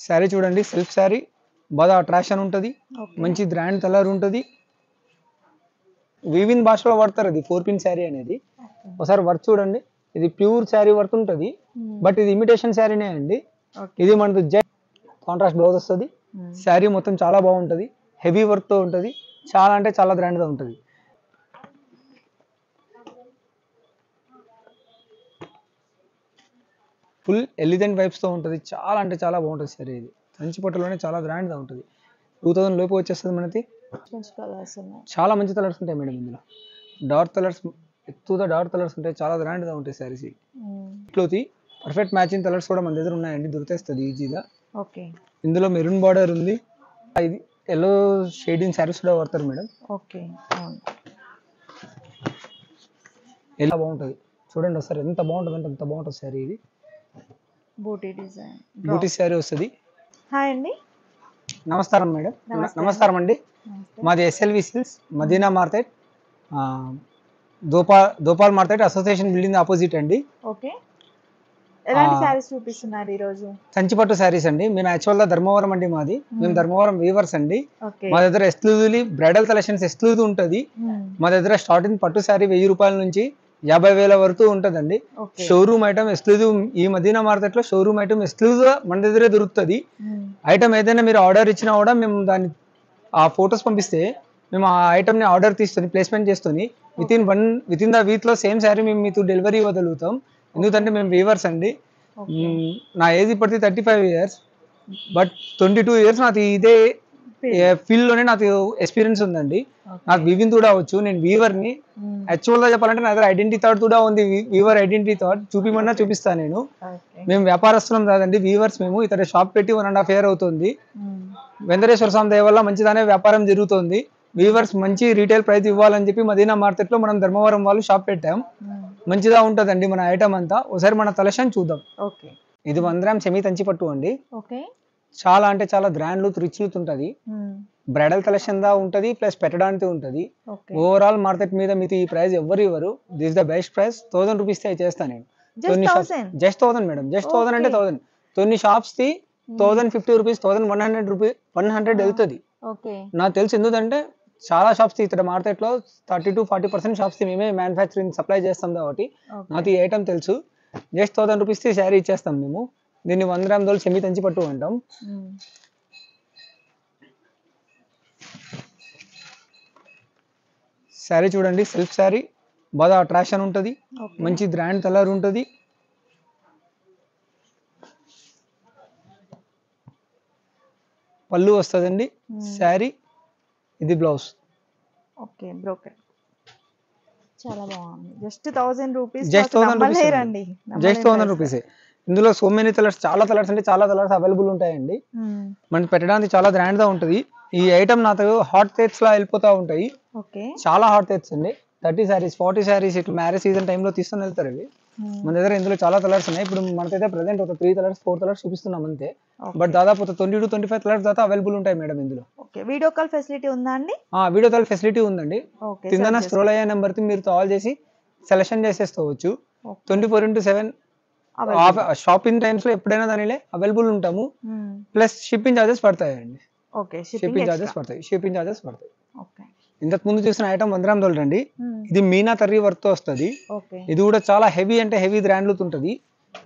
శారీ చూడండి, సిల్క్ శారీ బాగా అట్రాక్షన్ ఉంటుంది, మంచి గ్రాండ్ కలర్ ఉంటుంది. వీవింగ్ భాషలో వాడతారు అది 4 పిన్ శారీ అనేది. ఒకసారి వర్క్ చూడండి, ఇది ప్యూర్ శారీ వర్క్ ఉంటుంది, బట్ ఇది ఇమిటేషన్ శారీనే అండి. ఇది మనకు జస్ట్ కాంట్రాస్ట్ బ్లౌజ్ వస్తుంది. శారీ మొత్తం చాలా బాగుంటుంది, హెవీ వర్క్తో ఉంటుంది, చాలా అంటే చాలా గ్రాండ్గా ఉంటుంది. ఫుల్ ఎలిగెంట్ వైబ్స్తో ఉంటుంది, చాలా అంటే చాలా బాగుంటుంది శారీ. ఇది కంచి పట్టులోనే చాలా గ్రాండ్గా ఉంటుంది. 2000 లోపు వచ్చేస్తుంది మనకి. చాలా మంచి కలర్స్ ఉంటాయి మేడం ఇందులో. డార్క్ కలర్స్, ఎక్కువగా డార్క్ కలర్స్ ఉంటాయి, చాలా గ్రాండ్గా ఉంటాయి శారీస్. ఇట్లోది పర్ఫెక్ట్ మ్యాచింగ్ కలర్స్ కూడా మన దగ్గర ఉన్నాయండి, దొరికేస్తుంది ఈజీగా. ఇందులో మెరూన్ బార్డర్ ఉంది, ఇది ఎల్లో షేడింగ్ శారీస్ కూడా వాడతారు మేడం. ఎలా బాగుంటుంది చూడండి ఒకసారి, ఎంత బాగుంటుంది అంటే అంత బాగుంటుంది శారీ. ఇది బూటీ డిజైన్, బూటీ శారీ వస్తుంది. హాయ్ అండి, నమస్కారం మేడం. నమస్కారం అండి. మాది ఎస్ఎల్వి సిల్స్, మదీనా మార్కెట్, దోపాల్ మార్కెట్ అసోసియేషన్ బిల్డింగ్ ఆపోజిట్ అండి. ఓకే, ఎలాంటి సారీస్ చూపిస్తున్నారు ఈ రోజు? కంచిపట్టు శారీస్ అండి. మేము యాక్చువల్ గా ధర్మవరం అండి మాది. మేము ధర్మవరం వీవర్స్ అండి. మా దగ్గర ఎక్స్క్లూజివ్లీ బ్రైడల్ కలెక్షన్స్ ఎక్స్క్లూజివ్ ఉంటుంది. మా దగ్గర స్టార్టింగ్ పట్టు శారీ 1000 రూపాయల నుంచి 50,000 వరకు ఉంటుందండి. షోరూమ్ ఐటమ్ ఎక్స్క్లూజివ్, ఈ మదీనా మార్కెట్ లో షోరూమ్ ఐటమ్ ఎక్స్క్లూజివ్ గా మన దగ్గరే దొరుకుతుంది. ఐటమ్ ఏదైనా మీరు ఆర్డర్ ఇచ్చినా కూడా మేము దాన్ని ఆ ఫొటోస్ పంపిస్తే మేము ఆ ఐటమ్ ని ఆర్డర్ తీసుకొని ప్లేస్మెంట్ చేసుకొని విత్ ఇన్ ద వీక్ లో సేమ్ శారీ మేము మీకు డెలివరీ ఇవ్వగలుగుతాం. ఎందుకంటే మేము వీవర్స్ అండి. నా ఏజ్ ఇప్పటికీ 35 ఇయర్స్, బట్ 22 ఇయర్స్ నాకు ఇదే ఫీల్డ్ లోనే నాకు ఎక్స్పీరియన్స్ ఉందండి. నాకు వీవింగ్ కూడా వచ్చు, నేను వీవర్ ని. యాక్చువల్ గా చెప్పాలంటే నా దగ్గర ఐడెంటిటీ థాట్ కూడా ఉంది, వీవర్ ఐడెంటిటీ థాట్ చూపిమన్నా చూపిస్తాను నేను. మేము వ్యాపారస్తున్నాం కాదండి, వీవర్స్ మేము. ఇతర షాప్ పెట్టి 1.5 year అవుతుంది. వెంకటేశ్వర స్వామి దయ వల్ల మంచిగానే వ్యాపారం జరుగుతుంది. వీవర్స్ మంచి రీటైల్ ప్రైస్ ఇవ్వాలని చెప్పి మదీనా మార్కెట్ లో మనం ధర్మవరం వాళ్ళు షాప్ పెట్టాం. మంచిగా ఉంటదండి మన ఐటమ్ అంతా. ఒకసారి మన కలెక్షన్ చూద్దాం. ఇది 1 గ్రామ్ సెమీ కంచి పట్టు అండి. చాలా అంటే చాలా గ్రాండ్ లుక్, రిచ్ లుక్ ఉంటుంది. బ్రైడల్ కలెక్షన్ దా ఉంటది, ప్లస్ పెట్టడానికి ఉంటది. ఓవరాల్ మార్కెట్ మీద మీకు ఈ ప్రైస్ ఎవరు ఇవ్వరు. This the best price. 1000 rupees చేస్తాను నేను. జస్ట్ 1000 మేడం, జస్ట్ 1000 అంటే 1000. కొన్ని షాప్స్ ది 1050 రూపీస్, 1100 రూపీస్, 100 వెళ్తుంది. నాకు తెలుసు, ఎందుకంటే చాలా షాప్స్ ఇక్కడ మార్కెట్ లో 30 to 40% షాప్స్ మేమే మ్యానుఫ్యాక్చరింగ్ సప్లై చేస్తాం కాబట్టి నాకు ఈ ఐటమ్ తెలుసు. జస్ట్ 1000 రూపీస్ శారీ ఇచ్చేస్తాం మేము. దీన్ని 1 గ్రామ్ దోల్ సెమీ కంచి పట్టు అంటాం. శారీ చూడండి, సిల్క్ శారీ బాగా అట్రాక్షన్ ఉంటుంది, మంచి గ్రాండ్ కలర్ ఉంటుంది. పళ్ళు వస్తుందండి శారీ, ఇది బ్లౌజ్. Okay, broken. చాలా బాగుంది. Just 1000 rupees, just 1000 rupees. ఇందులో సో మెనీ కలర్స్, చాలా కలర్స్ అంటే చాలా కలర్స్ అవైలబుల్ ఉంటాయండి. మనం పెట్టడానికి చాలా గ్రాండ్ గా ఉంటుంది. ఈ ఐటమ్ నాకు హాట్ కేక్స్ లా వెళ్ళిపోతా ఉంటాయి. చాలా హాట్ కేక్స్ అండి. 30 శారీస్, 40 శారీస్ ఇట్లా మ్యారేజ్ సీజన్ టైంలో తీసుకొని వెళ్తారు ఇవి. మన దగ్గర ఇందులో చాలా కలర్స్ ఉన్నాయి. ఇప్పుడు మనకైతే ప్రెసెంట్ ఒక 3 కలర్స్ 4 కలర్స్ చూపిస్తున్నాం అంతే. బట్ దాదాపు 20 to 25 కలర్స్ దాకా అవైలబుల్ ఉంటాయి మేడం ఇందులో. వీడియో కాల్ ఫెసిలిటీ ఉందా అండి? వీడియో కాల్ ఫెసిలిటీ ఉందండి. కింద స్క్రోల్ అయ్యే నెంబర్ కి మీరు కాల్ చేసి సెలెక్షన్ చేసేసుకోవచ్చు. 24/7 షాపింగ్ టైమ్స్ లో ఎప్పుడైనా దానిలో అవైలబుల్ ఉంటాము. ప్లస్ షిప్పింగ్ చార్జెస్ పడతాయండి. షిప్పింగ్ చార్జెస్ పడతాయి. ఇంతకు ముందు చూసిన ఐటమ్ 1 గ్రామ్ దోల్ అండి. ఇది మీనా కర్రీ వర్క్ తో వస్తుంది. ఇది కూడా చాలా హెవీ అంటే హెవీ గ్రాండ్ లుక్ ఉంటుంది.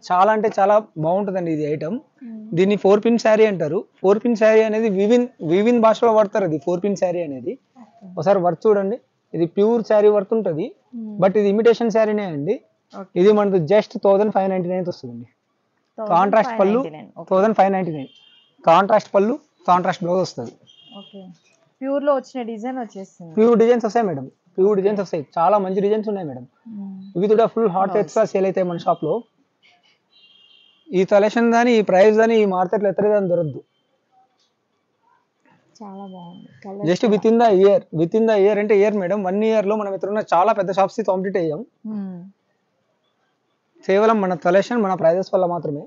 చాలా అంటే చాలా బాగుంటుందండి ఇది ఐటమ్. దీన్ని 4 పిన్ శారీ అంటారు. 4 పిన్ శారీ అనేది వీవింగ్ భాషలో వాడతారు అది 4 పిన్ శారీ అనేది. ఒకసారి వర్క్ చూడండి, ఇది ప్యూర్ శారీ వర్క్ ఉంటుంది, బట్ ఇది ఇమిటేషన్ శారీనే అండి. ఇది మనకు జస్ట్ 1599 వస్తుందండి. కాంట్రాస్ట్ పళ్ళు 1599, కాంట్రాస్ట్ పళ్ళు, కాంట్రాస్ట్ బ్లౌజ్ వస్తుంది. ప్యూర్ లో వచ్చిన డిజైన్ వచ్చేస్తుంది. ప్యూర్ డిజైన్స్ వస్తాయి మేడం, ప్యూర్ డిజైన్స్ వస్తాయి. చాలా మంచి డిజైన్స్ ఉన్నాయి మేడం. ఇవి కూడా ఫుల్ హాట్ కేక్స్ గా సేల్ అవుతాయి మన షాప్ లో. ఈ కలెక్షన్ కానీ, ఈ ప్రైస్ కానీ ఈ మార్కెట్ లో ఎత్తరే దాని దొరకదు. చాలా బాగుంది. Just with in the year అంటే ఇయర్ మేడం, 1 year లో మనం ఇక్కడ ఉన్న చాలా పెద్ద షాప్స్ కి కాంప్లీట్ అయ్యాం. కేవలం మన కలెక్షన్, మన ప్రైజెస్ వల్ల మాత్రమే.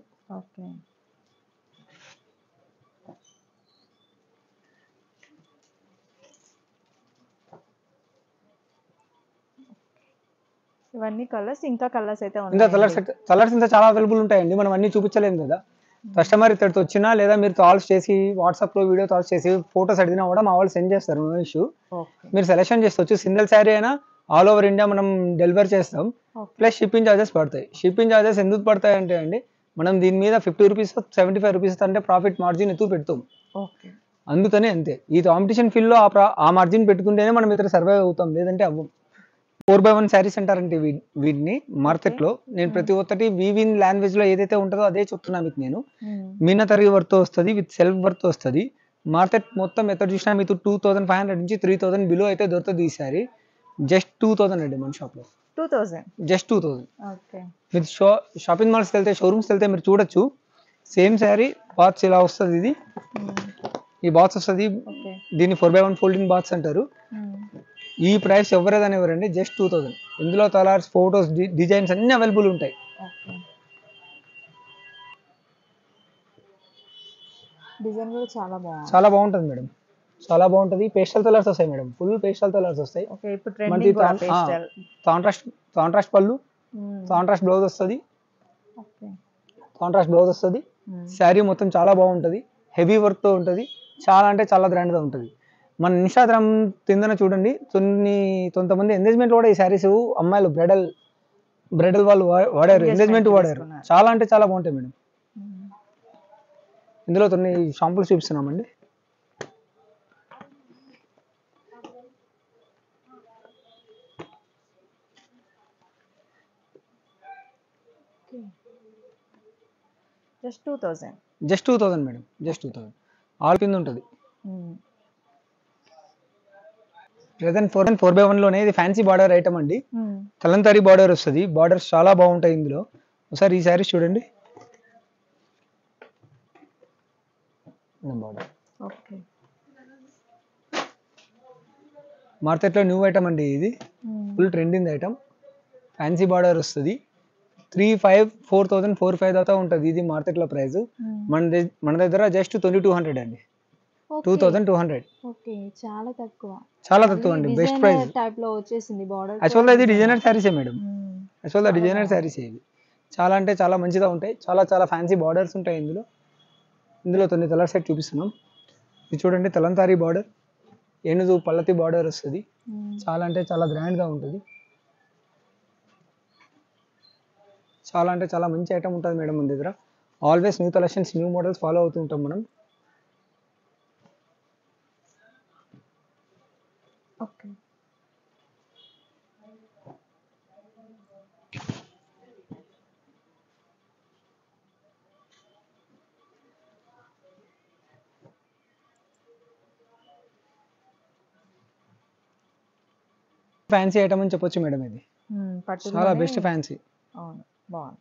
ఇవన్నీ కలర్స్, ఇంకా కలర్స్ అయితే ఇంకా కలర్స్ ఇంకా చాలా అవైలబుల్ ఉంటాయండి. మనం అన్ని చూపించలేము కదా. కస్టమర్ ఇక్కడికి వచ్చినా లేదా మీరు కాల్స్ చేసి వాట్సాప్ లో వీడియో కాల్స్ చేసి ఫోటోస్ అడిగినా కూడా మా వాళ్ళు సెండ్ చేస్తారు, నో ఇష్యూ. ఓకే. మీరు సెలెక్షన్ చేసుకోవచ్చు. సింగిల్ శారీ అయినా ఆల్ ఓవర్ ఇండియా మనం డెలివర్ చేస్తాం. ఓకే. ప్లస్ షిప్పింగ్ ఛార్జెస్ పడతాయి. షిప్పింగ్ ఛార్జెస్ ఎందుకు పడతాయి అంటే అండి, మనం దీని మీద 50 రూపీస్ 75 రూపీస్ అంటే ప్రాఫిట్ మార్జిన్ ఎత్తు పెడతాం. ఓకే. అందుకనే అంతే. ఈ కాంపిటీషన్ ఫీల్డ్ లో ఆ మార్జిన్ పెట్టుకుంటేనే మనం ఇతర సర్వైవ్ అవుతాం, లేదంటే అవ్వం. 4x1 శారీస్ అంటారంటే వీటిని మార్కెట్ లో. నేను ప్రతి ఒక్కటి వీవిన్ లాంగ్వేజ్ లో ఏదైతే ఉంటుందో అదే చెప్తున్నా మీకు నేను. మీనతరి వర్త్ వస్తుంది, విత్ సెల్ఫ్ వర్త్ వస్తుంది. మార్కెట్ మొత్తం ఎక్కడ చూసినా మీకు 2500 నుంచి 3000 బిలో అయితే దొరుకుతుంది ఈ సారీ. జస్ట్ 2000 అండి మన షాప్ లో. 2000. జస్ట్ 2000. ఓకే. మీరు షాపింగ్ మాల్స్ వెళ్తే, షోరూమ్స్ వెళ్తే మీరు చూడొచ్చు. సేమ్ శారీ బాక్స్ ఇలా వస్తుంది. ఇది ఈ బాక్స్ వస్తుంది. ఓకే. దీన్ని 4x1 ఫోల్డింగ్ బాక్స్ అంటారు. ఈ ప్రైస్ ఎవరేదని ఎవరండి, జస్ట్ 2000. ఇందులో కలర్స్, ఫోటోస్, డిజైన్స్ అన్ని అవైలబుల్ ఉంటాయి. ఓకే. డిజైన్ కూడా చాలా బాగుంది. చాలా బాగుంటుంది మేడం, చాలా బాగుంటుంది. పేస్టల్ కలర్స్ వస్తాయి మేడం, ఫుల్ పేస్టల్ కలర్స్ వస్తాయి. ఓకే. ఇప్పుడు ట్రెండింగ్ కూడా పేస్టల్. కాంట్రాస్ట్ పళ్ళు, కాంట్రాస్ట్ బ్లౌజ్ వస్తుంది. ఓకే. కాంట్రాస్ట్ బ్లౌజ్ వస్తుంది. శారీ మొత్తం చాలా బాగుంటుంది, హెవీ వర్క్తో ఉంటుంది. చాలా అంటే చాలా గ్రాండ్గా ఉంటుంది. మన ఇన్స్టాగ్రామ్ కిందన చూడండి, కొంతమంది ఎంగేజ్మెంట్ కూడా ఈ శారీస్ అమ్మాయిలు బ్రైడల్ వాళ్ళు వాడారు, ఎంగేజ్మెంట్ వాడారు. చాలా అంటే చాలా బాగుంటాయి మేడం. ఇందులో కొన్ని షాంపుల్స్ చూపిస్తున్నామండి. Just 2000. Just 2000 madam, just 2000. All కింద ఉంటుంది. ప్రెజెంట్ 4x1 లోనే ఇది ఫ్యాన్సీ బార్డర్ ఐటమ్ అండి. కలంకారీ బార్డర్ వస్తుంది. బార్డర్స్ చాలా బాగుంటాయి ఇందులో. ఒకసారి ఈ శారీస్ చూడండి. Border okay. మార్కెట్లో న్యూ ఐటమ్ అండి ఇది. Full trending item. Fancy border వస్తుంది. 3500, 4000, 4500 దాకా ఉంటుంది ఇది మార్కెట్లో ప్రైస్. మన దగ్గర జస్ట్ 2200 అండి. 2200. ఓకే. చాలా తక్కువ. చాలా తక్కువ అండి, బెస్ట్ ప్రైస్. టైప్ లో వచ్చేసింది బార్డర్. యాక్చువల్గా ఇది డిజైనర్ శారీసే మేడం. యాక్చువల్గా డిజైనర్ శారీస్ ఇవి. చాలా అంటే చాలా మంచిగా ఉంటాయి. చాలా చాలా ఫ్యాన్సీ బార్డర్స్ ఉంటాయి ఇందులో. కొన్ని కలర్ సెట్ చూపిస్తున్నాం. ఇది చూడండి, తలంతారీ బార్డర్, ఏనుగు పల్లతి బార్డర్ వస్తుంది. చాలా అంటే చాలా గ్రాండ్గా ఉంటుంది. చాలా అంటే చాలా మంచి ఐటమ్ ఉంటుంది మేడం మన దగ్గర. Always new collections, new models follow అవుతూ ఉంటాం మనం. ఓకే. ఫ్యాన్సీ ఐటమ్ అని చెప్పొచ్చు మేడం. ఇది చాలా బెస్ట్ ఫ్యాన్సీ. అవును, బాగుంది.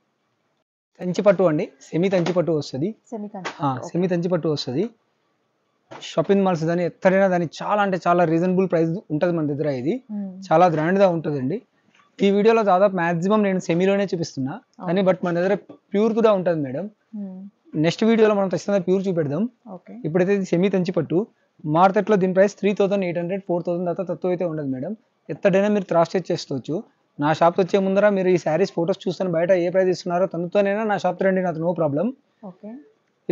తంచిపట్టు అండి, సెమీ తంచిపట్టు వస్తుంది. సెమీ తంచిపట్టు వస్తుంది. షాపింగ్ మాల్స్ దాని ఎక్కడైనా దాని చాలా అంటే చాలా రీజనబుల్ ప్రైస్ ఉంటుంది మన దగ్గర. ఇది చాలా గ్రాండ్గా ఉంటుందండి. ఈ వీడియోలో దాదాపు మాక్సిమం నేను సెమీలోనే చూపిస్తున్నా, కానీ బట్ మన దగ్గర ప్యూర్ కూడా ఉంటుంది మేడం. నెక్స్ట్ వీడియోలో మనం ఖచ్చితంగా ప్యూర్ చూపెడదాం. ఇప్పుడైతే ఇది సెమీ తంచిపట్టు. మార్కెట్లో దీని ప్రైస్ 3800, 4000 దాకా తక్కువ అయితే ఉండదు మేడం. ఎక్కడైనా మీరు క్రాస్ చెక్ చేసుకోవచ్చు. నా షాప్ వచ్చే ముందర మీరు ఈ శారీస్ ఫోటోస్ చూస్తాను, బయట ఏ ప్రైస్ ఇస్తున్నారో తనతోనైనా నా షాప్ రండి, నాకు నో ప్రాబ్లం.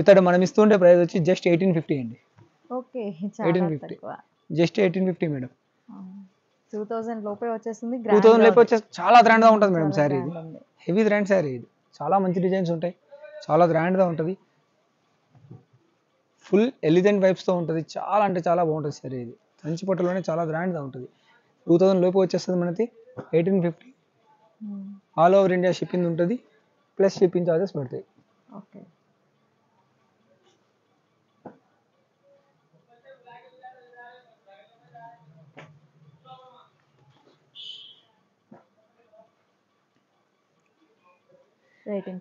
ఇతడు మనం ఇస్తుండే ప్రైస్ వచ్చి జస్ట్ 1850 అండి. 1850, జస్ట్ 1850 మేడం. 2000 లోపే వచ్చేస్తుంది. 2000 లోపే వచ్చేసి చాలా గ్రాండ్గా ఉంటుంది మేడం శారీ. ఇది హెవీ గ్రాండ్ శారీ. ఇది చాలా మంచి డిజైన్స్ ఉంటాయి, చాలా గ్రాండ్గా ఉంటుంది. ఫుల్ ఎలిగెంట్ వైబ్స్తో ఉంటుంది. చాలా అంటే చాలా బాగుంటుంది శారీ. ఇది కంచిపట్టులోనే చాలా గ్రాండ్గా ఉంటుంది. 2000 లోపు వచ్చేస్తుంది మనకి. 1850. ఆల్ ఓవర్ ఇండియా షిప్పింగ్ ఉంటుంది, ప్లస్ షిప్పింగ్ ఛార్జెస్ పడతాయి. ఓకే.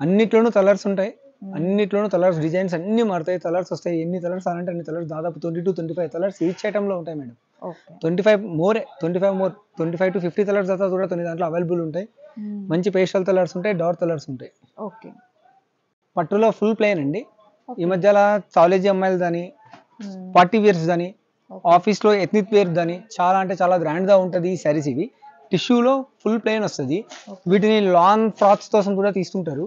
అన్నిట్లోనూ కలర్స్ ఉంటాయి, అన్నిట్లోనూ కలర్స్, డిజైన్స్ అన్ని మారుతాయి. కలర్స్ వస్తాయి, ఎన్ని కలర్స్ అంటే అన్ని కలర్స్. దాదాపు 20-25 కలర్స్ ఈచ్ ఐటమ్లో ఉంటాయి మేడం. 25 to 50 కలర్స్ దాకా కూడా కొన్ని దాంట్లో అవైలబుల్ ఉంటాయి. మంచి పేస్టల్ కలర్స్ ఉంటాయి, డార్క్ కలర్స్ ఉంటాయి. పట్టులో ఫుల్ ప్లెయిన్ అండి. ఈ మధ్యలో కాలేజీ అమ్మాయిలు దాని, పార్టీ వేర్స్ దాని, ఆఫీస్లో ఎథ్నిక్ వేర్ దాని చాలా అంటే చాలా గ్రాండ్గా ఉంటుంది ఈ శారీస్. ఇవి టిష్యూలో ఫుల్ ప్లెయిన్ వస్తుంది. Okay. వీటిని లాంగ్ ఫ్రాక్స్ కోసం కూడా తీసుకుంటారు.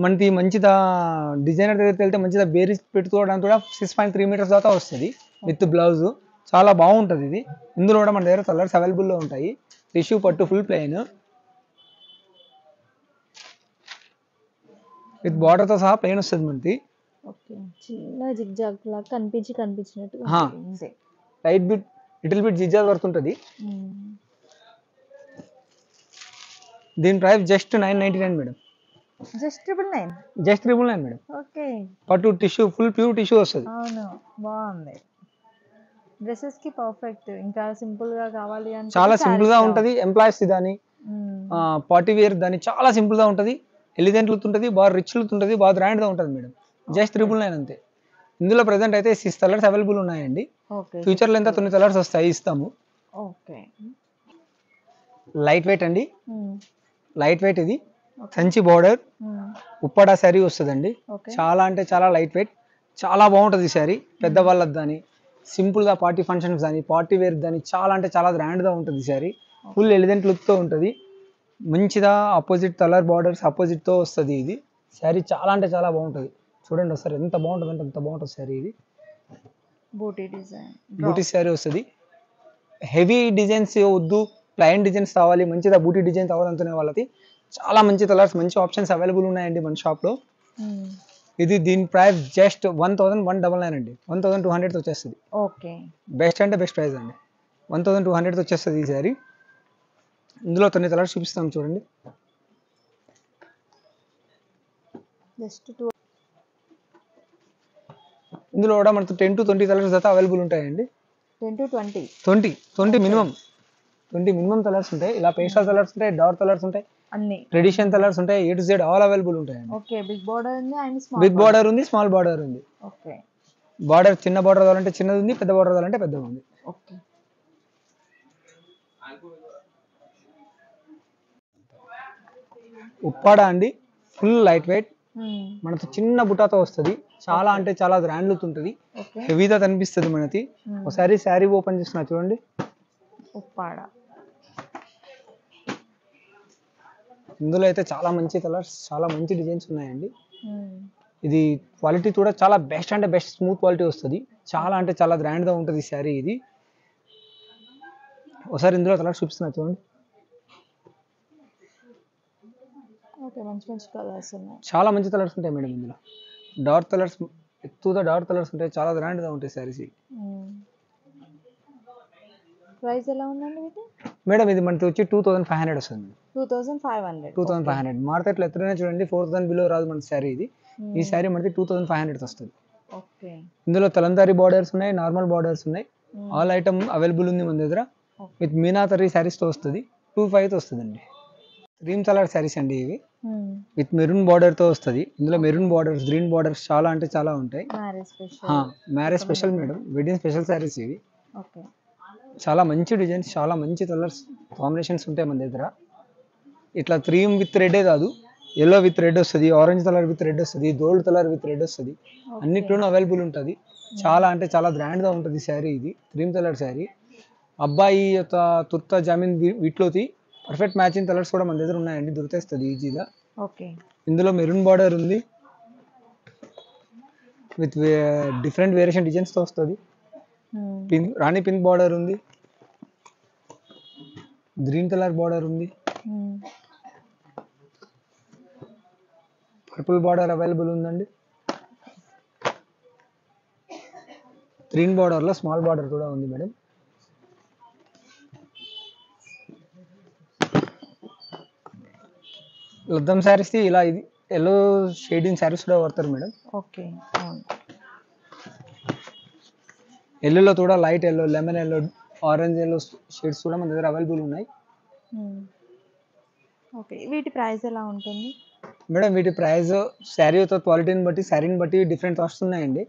మనకి మంచిదా డిజైనర్ దగ్గరికి వెళ్తే మంచిదా బేరీ పెట్టుకోవడానికి కూడా 6.3 మీటర్స్ దాకా వస్తుంది విత్ బ్లౌజ్. చాలా బాగుంటుంది ఇది. ఇందులో కూడా మన దగ్గర కలర్స్ అవైలబుల్లో ఉంటాయి. టిష్యూ పట్టు ఫుల్ ప్లెయిన్ విత్ బార్డర్తో సహా ప్లెయిన్ వస్తుంది మనకి. ఓకే, చిన్న జిగ్జాగ్ లాగా కనిపించినట్టు light bit little bit zigzag work ఉంటుంది. దీని price just 999 madam. Just 999. Just 999 madam. Okay, పట్టు టిష్యూ ఫుల్ ప్యూర్ టిష్యూ వస్తుంది. అవును, బాగుంది. డ్రెస్సెస్ కి పర్ఫెక్ట్. ఇంకా సింపుల్ గా కావాలి అంటే చాలా సింపుల్ గా ఉంటది. ఎంప్లాయీస్ దాని పార్టీ వేర్ దాని చాలా సింపుల్ గా ఉంటది. ఎలిగెంట్ లుక్ ఉంటుంది, బాగా రిచ్ లుక్ ఉంటుంది, బాగా గ్రాండ్ గా ఉంటుంది మేడం. జస్ట్ 999 అంతే. ఇందులో ప్రెసెంట్ అయితే 6 కలర్స్ అవైలబుల్ ఉన్నాయండి. ఫ్యూచర్ లో ఎంత 9 కలర్స్ వస్తాయి, ఇస్తాము. ఓకే, లైట్ వెయిట్ అండి. లైట్ వెయిట్ ఇది కంచి బార్డర్ ఉప్పాడా శారీ వస్తుందండి. చాలా అంటే చాలా లైట్ వెయిట్, చాలా బాగుంటుంది ఈ శారీ. పెద్దవాళ్ళకి కానీ సింపుల్ గా పార్టీ ఫంక్షన్స్ కానీ పార్టీ వేర్ కానీ చాలా అంటే చాలా గ్రాండ్ గా ఉంటుంది ఈ శారీ. ఫుల్ ఎలిగెంట్ లుక్ తో ఉంటుంది. మంచిగా ఆపోజిట్ కలర్ బార్డర్స్ ఆపోజిట్ తో వస్తుంది ఇది శారీ. చాలా అంటే చాలా బాగుంటుంది. చూడండి ఒకసారి ఎంత బాగుంటుంది అంటే అంత బాగుంటుంది శారీ. ఇది బూటీ డిజైన్, బూటీ శారీ వస్తుంది. హెవీ డిజైన్స్ వద్దు, ప్లైన్ డిజైన్స్ కావాలి, మంచిగా బూటీ డిజైన్ కావాలనుకునే వాళ్ళకి చాలా మంచి కలర్స్ మంచి ఆప్షన్స్ అవైలబుల్ ఉన్నాయండి మన షాప్ లో. ఇది దీని ప్రైస్ జస్ట్ 1199 అండి. 1200 వచ్చేస్తుంది. ఓకే, బెస్ట్ అంటే బెస్ట్ ప్రైస్ అండి. 1200 వచ్చేస్తుంది ఈ శారీ. ఇందులో 9 కలర్స్ చూపిస్తాం చూడండి. ఇందులో కూడా మనకు 10 to 20 కలర్స్ దాకా అవైలబుల్ ఉంటాయండి. 10 to 20 20 మినిమం. 20 మినిమం కలర్స్ ఉంటాయి. ఇలా పేస్టల్ కలర్స్ ఉంటాయి, డార్క్ కలర్స్ ఉంటాయి, అన్ని ట్రెడిషన్ కలర్స్ ఉంటాయి. A to Z all available ఉంటాయండి. ఓకే, బిగ్ బార్డర్ ఉంది అండ్ స్మాల్ బిగ్ బార్డర్ ఉంది, స్మాల్ బార్డర్ ఉంది. ఓకే, బార్డర్ చిన్న బార్డర్ కావాలంటే చిన్నది ఉంది, పెద్ద బార్డర్ కావాలంటే పెద్దది ఉంది. ఓకే, ఉప్పాడా అండి. ఫుల్ లైట్ వెయిట్, మనకి చిన్న బుటాతో వస్తుంది. చాలా అంటే చాలా గ్రాండ్ లుక్ ఉంటుంది. హెవీగా కనిపిస్తుంది మనకి. ఒకసారి శారీ ఓపెన్ చేస్తున్నా చూడండి. ఉప్పాడా. ఇందులో అయితే చాలా మంచి కలర్స్, చాలా మంచి డిజైన్స్ ఉన్నాయండి. ఇది క్వాలిటీ కూడా చాలా బెస్ట్ అంటే బెస్ట్ స్మూత్ క్వాలిటీ వస్తుంది. చాలా అంటే చాలా గ్రాండ్ గా ఉంటుంది శారీ ఇది. ఒకసారి ఇందులో కలర్స్ చూపిస్తున్నా చూడండి. ఓకే, మంచి మంచి కలర్స్ ఉన్నాయి. చాలా మంచి కలర్స్ ఉంటాయి మేడం. ఇందులో డార్క్ కలర్స్, ఎక్కువగా డార్క్ కలర్స్ ఉంటాయి. చాలా గ్రాండ్ గా ఉంటాయి శారీస్. ప్రైస్ ఎలా ఉందండి ఇది? మేడం ఇది మనకి వచ్చి 2500 వస్తుంది. 2500. మార్కెట్లో ఎత్తున చూడండి 4000 బిలో రాదు మన శారీ ఇది. ఈ శారీ మనకి 2500 వస్తుంది. ఓకే, ఇందులో తలంతారీ బార్డర్స్ ఉన్నాయి, నార్మల్ బార్డర్స్ ఉన్నాయి. ఆల్ ఐటమ్ అవైలబుల్ ఉంది మన దగ్గర. విత్ మీనాతరీ శారీస్ తో వస్తుంది. 25 వస్తుందండి. క్రీమ్ కలర్ శారీస్ అండి ఇవి. విత్ మెరూన్ బార్డర్ తో వస్తుంది. ఇందులో మెరూన్ బార్డర్స్, గ్రీన్ బార్డర్స్ చాలా అంటే చాలా ఉంటాయి. Marriage special madam, wedding special saris ఇవి. ఓకే, చాలా మంచి డిజైన్స్, చాలా మంచి కలర్స్ కాంబినేషన్స్ ఉంటాయి మన దగ్గర. ఇట్లా క్రీమ్ విత్ రెడ్డే కాదు, ఎల్లో విత్ రెడ్ వస్తుంది, ఆరెంజ్ కలర్ విత్ రెడ్ వస్తుంది, గోల్డ్ కలర్ విత్ రెడ్ వస్తుంది. అన్నిట్లోనూ అవైలబుల్ ఉంటుంది. చాలా అంటే చాలా గ్రాండ్ గా ఉంటుంది శారీ ఇది. Cream colour sari. అబ్బాయి యొక్క తుర్తా జామీన్ వీటిలోకి పర్ఫెక్ట్ మ్యాచింగ్ కలర్స్ కూడా మన దగ్గర ఉన్నాయండి. దొరికేస్తుంది ఈజీగా. ఓకే, ఇందులో మెరూన్ బార్డర్ ఉంది విత్ డిఫరెంట్ వేరియేషన్ డిజైన్స్ తో వస్తుంది. రాణి పింక్ బార్డర్ ఉంది, గ్రీన్ కలర్ బార్డర్ ఉంది, పర్పుల్ బార్డర్ అవైలబుల్ ఉందండి. గ్రీన్ బార్డర్ లో స్మాల్ బార్డర్ కూడా ఉంది మేడం. లద్దం శారీస్ ఇలా ఇది ఎల్లో షేడింగ్ శారీస్ కూడా వాడతారు మేడం. ఓకే, ఎల్లోలో కూడా light yellow, lemon yellow, orange yellow shades కూడా మన దగ్గర అవైలబుల్ ఉన్నాయి. ఓకే, వీటి ప్రైస్ ఎలా ఉంటుంది మేడం? వీటి ప్రైస్ శారీ యొక్క క్వాలిటీని బట్టి, శారీని బట్టి డిఫరెంట్ కాస్ట్ ఉన్నాయండి.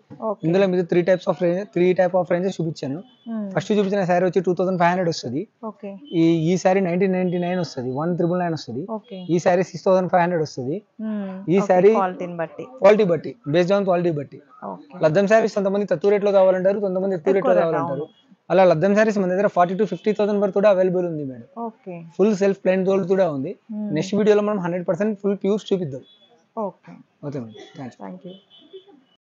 ఇందులో మీరు త్రీ టైప్ ఆఫ్ రేంజెస్ చూపించాను. ఫస్ట్ చూపించిన శారీ వచ్చి 2500 వస్తుంది. ఈ శారీ 1999 వస్తుంది, 1999 వస్తుంది. ఈ శారీ 6500 వస్తుంది. ఈ శారీ క్వాలిటీ బట్టి, బేస్డ్ ఆన్ క్వాలిటీ బట్టి. లద్దం శారీస్ కొంతమంది తక్కువ రేట్ లో కావాలంటారు, కొంతమంది ఎక్కువ రేట్ లో కావాలంటారు. అలా లద్దం సారీస్ మన దగ్గర 40,000 to 50,000 వరకు కూడా అవైలబుల్ ఉంది madam. Okay. Full self plain తోడు కూడా ఉంది. నెక్స్ట్ వీడియోలో మనం 100% ఫుల్ ప్యూర్స్ చూపిద్దాం. Okay. Okay madam, thanks. Thank you.